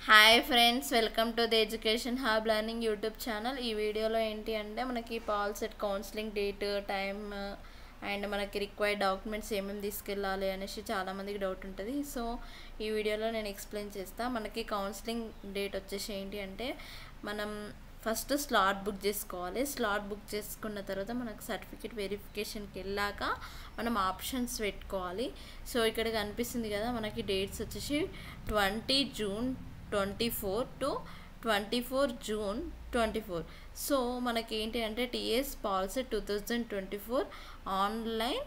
Hi friends, welcome to the education hub learning YouTube channel. ఈ వీడియోలో ఏంటి అంటే మనకి PolyCET counselling date, time and మనకి రిక్వైర్డ్ డాక్యుమెంట్స్ ఏమేమి తీసుకెళ్ళాలి అనేసి చాలామందికి డౌట్ ఉంటుంది. సో ఈ వీడియోలో నేను ఎక్స్ప్లెయిన్ చేస్తాను. మనకి కౌన్సిలింగ్ డేట్ వచ్చేసి ఏంటి అంటే మనం ఫస్ట్ స్లాట్ బుక్ చేసుకోవాలి. స్లాట్ బుక్ చేసుకున్న తర్వాత మనకు సర్టిఫికేట్ వెరిఫికేషన్కి వెళ్ళాక మనం ఆప్షన్స్ పెట్టుకోవాలి. సో ఇక్కడ కనిపిస్తుంది కదా, మనకి డేట్స్ వచ్చేసి 20 జూన్ 24 టు 24 జూన్ 24. సో మనకి ఏంటి అంటే TS policy 2024 online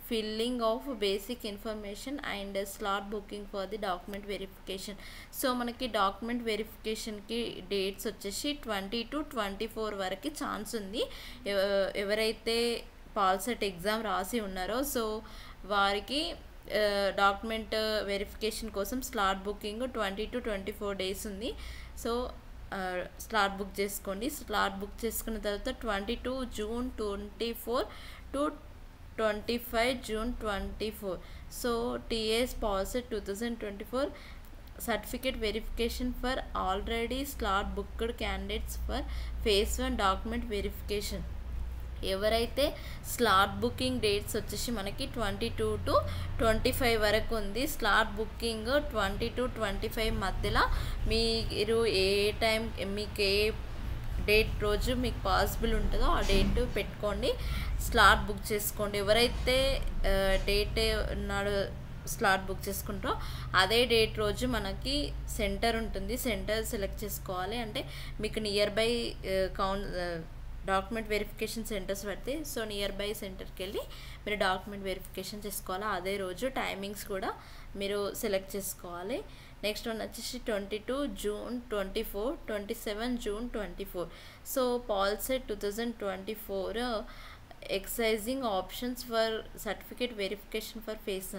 filling of basic information and slot booking for the document verification. So మనకి డాక్యుమెంట్ వెరిఫికేషన్కి డేట్స్ వచ్చేసి 20 టు 24 వరకు ఛాన్స్ ఉంది. ఎవరైతే పాల్సెట్ ఎగ్జామ్ రాసి ఉన్నారో సో వారికి డాక్యుమెంట్ వెరిఫికేషన్ కోసం స్లాట్ బుకింగ్ 20 టు 24 డేస్ ఉంది. సో స్లాట్ బుక్ చేసుకోండి. స్లాట్ బుక్ చేసుకున్న తర్వాత 22 June 24 to 25 June 24. So TS policy 2024 certificate verification for already slot booked candidates for phase 1 document verification. ఎవరైతే స్లాట్ బుకింగ్ డేట్స్ వచ్చేసి మనకి 22 to 25 వరకు ఉంది. స్లాట్ బుకింగ్ 20 టు 25 మధ్యలో మీరు ఏ టైం మీకు ఏ డేట్ రోజు మీకు పాసిబుల్ ఉంటుందో ఆ డేట్ పెట్టుకోండి, స్లాట్ బుక్ చేసుకోండి. ఎవరైతే డేట్ నాడు స్లాట్ బుక్ చేసుకుంటారో అదే డేట్ రోజు మనకి సెంటర్ ఉంటుంది. సెంటర్ సెలెక్ట్ చేసుకోవాలి. అంటే మీకు near by document verification centres పడితే సో నియర్ బై సెంటర్కి వెళ్ళి మీరు డాక్యుమెంట్ వెరిఫికేషన్ చేసుకోవాలి. అదే రోజు టైమింగ్స్ కూడా మీరు సెలెక్ట్ చేసుకోవాలి. నెక్స్ట్ వన్ వచ్చేసి 22 June 24, 27 June 24. So పాల్సెట్ 2024 excising options for certificate verification for face.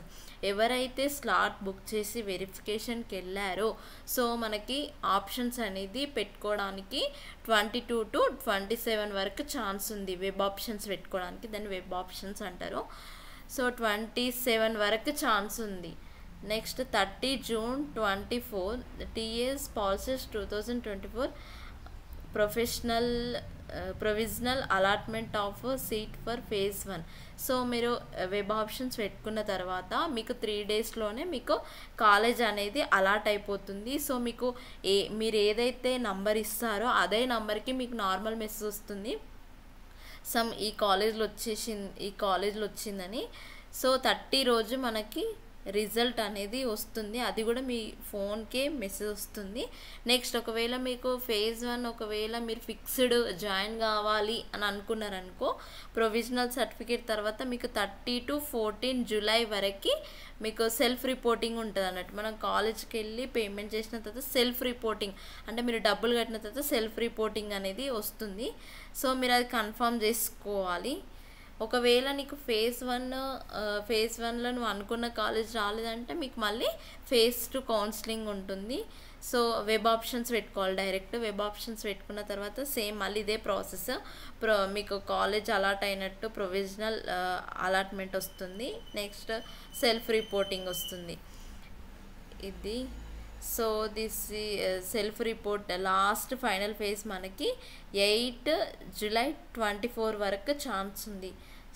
ఎవరైతే స్లాట్ బుక్ చేసి వెరిఫికేషన్కి వెళ్ళారో సో మనకి ఆప్షన్స్ అనేది పెట్టుకోవడానికి 22 టు 27 వరకు ఛాన్స్ ఉంది. వెబ్ ఆప్షన్స్ పెట్టుకోవడానికి దాన్ని వెబ్ ఆప్షన్స్ అంటారు. సో 27 వరకు ఛాన్స్ ఉంది. Next 30 June 24 TS policies 2024 provisional allotment of seat for phase 1. So మీరు వెబ్ ఆప్షన్స్ పెట్టుకున్న తర్వాత మీకు 3 డేస్లోనే మీకు కాలేజ్ అనేది అలాట్ అయిపోతుంది. సో మీకు మీరు ఏదైతే నంబర్ ఇస్తారో అదే నంబర్కి మీకు నార్మల్ మెసేజ్ వస్తుంది, ఈ కాలేజ్లో వచ్చిందని. సో 30 రోజు మనకి రిజల్ట్ అనేది వస్తుంది. అది కూడా మీ ఫోన్కే మెసేజ్ వస్తుంది. నెక్స్ట్ ఒకవేళ మీకు ఫేజ్ 1 ఒకవేళ మీరు ఫిక్స్డ్ జాయిన్ కావాలి అని అనుకున్నారనుకో ప్రొవిజనల్ సర్టిఫికేట్ తర్వాత మీకు 30 టు 14 జూలై వరకు మీకు సెల్ఫ్ రిపోర్టింగ్ ఉంటుంది అన్నట్టు. మనం కాలేజ్కి వెళ్ళి పేమెంట్ చేసిన తర్వాత సెల్ఫ్ రిపోర్టింగ్ అంటే మీరు డబ్బులు కట్టిన తర్వాత సెల్ఫ్ రిపోర్టింగ్ అనేది వస్తుంది. సో మీరు అది కన్ఫర్మ్ చేసుకోవాలి. ఒకవేళ నీకు ఫేజ్ 1లో నువ్వు అనుకున్న కాలేజ్ రాలేదంటే మీకు మళ్ళీ ఫేజ్ 2 కౌన్సిలింగ్ ఉంటుంది. సో వెబ్ ఆప్షన్స్ పెట్టుకోవాలి. డైరెక్ట్ వెబ్ ఆప్షన్స్ పెట్టుకున్న తర్వాత సేమ్ మళ్ళీ ఇదే ప్రాసెస్. మీకు కాలేజ్ అలాట్ అయినట్టు ప్రొవిజనల్ అలాట్మెంట్ వస్తుంది. నెక్స్ట్ సెల్ఫ్ రిపోర్టింగ్ వస్తుంది ఇది. So this self report last final phase మనకి 8 జూలై 24 వరకు ఛాన్స్ ఉంది.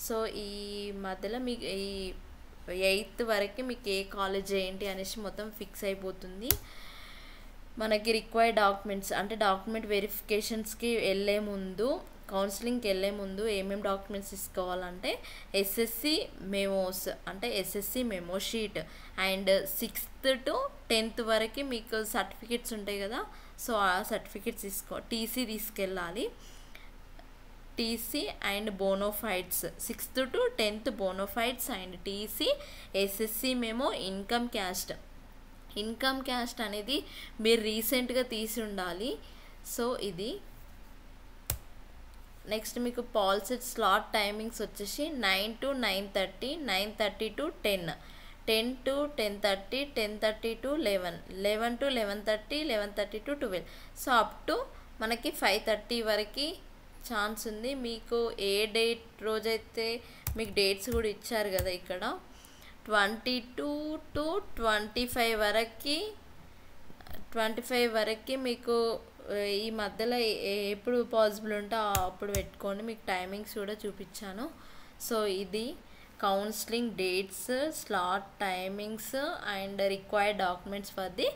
సో ఈ మధ్యలో మీకు ఈ 8th వరకు మీకు ఏ కాలేజ్ ఏంటి అనేసి మొత్తం ఫిక్స్ అయిపోతుంది. మనకి రిక్వైర్డ్ డాక్యుమెంట్స్ అంటే డాక్యుమెంట్ వెరిఫికేషన్స్కి వెళ్ళే ముందు కౌన్సిలింగ్కి వెళ్ళే ముందు ఏమేమి డాక్యుమెంట్స్ తీసుకోవాలంటే ఎస్ఎస్సి మెమోస్ అంటే SSC memo sheet and 6th to 10th వరకు మీకు సర్టిఫికేట్స్ ఉంటాయి కదా. సో ఆ సర్టిఫికేట్స్ టీసీ తీసుకెళ్ళాలి. TC and bona fides 6th to 10th bona fides and TC, SSC memo, income caste అనేది మీరు రీసెంట్గా తీసి ఉండాలి. సో ఇది. నెక్స్ట్ మీకు పాల్సెట్ స్లాట్ టైమింగ్స్ వచ్చేసి 9 to 9:30, 9:30 to 10, 10 to 10:30, 10:30 to 11, 11 to 11:30, 11:30 to 12. So up to మనకి 5:30 వరకు ఛాన్స్ ఉంది. మీకు ఏ డేట్ రోజైతే మీకు డేట్స్ కూడా ఇచ్చారు కదా ఇక్కడ 22 టు 25 వరకు 25 వరకు మీకు ఈ మధ్యలో ఎప్పుడు పాసిబుల్ ఉంటే అప్పుడు పెట్టుకోండి. మీకు టైమింగ్స్ కూడా చూపించాను. సో ఇది counselling dates, slot timings and required documents for the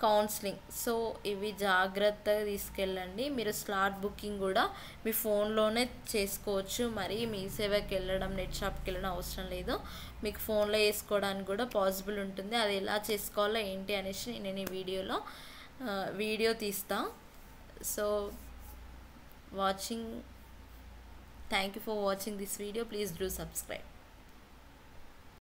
counselling. So ఇవి జాగ్రత్తగా తీసుకెళ్ళండి. మీరు స్లాట్ బుకింగ్ కూడా మీ ఫోన్లోనే చేసుకోవచ్చు. మరి మీ సేవకి వెళ్ళడం, నెట్ షాప్కి వెళ్ళడం అవసరం లేదు. మీకు ఫోన్లో వేసుకోవడానికి కూడా పాసిబుల్ ఉంటుంది. అది ఎలా చేసుకోవాలో ఏంటి అనేసి నేను ఈ వీడియో తీస్తా. So thank you for watching this video. Please do subscribe.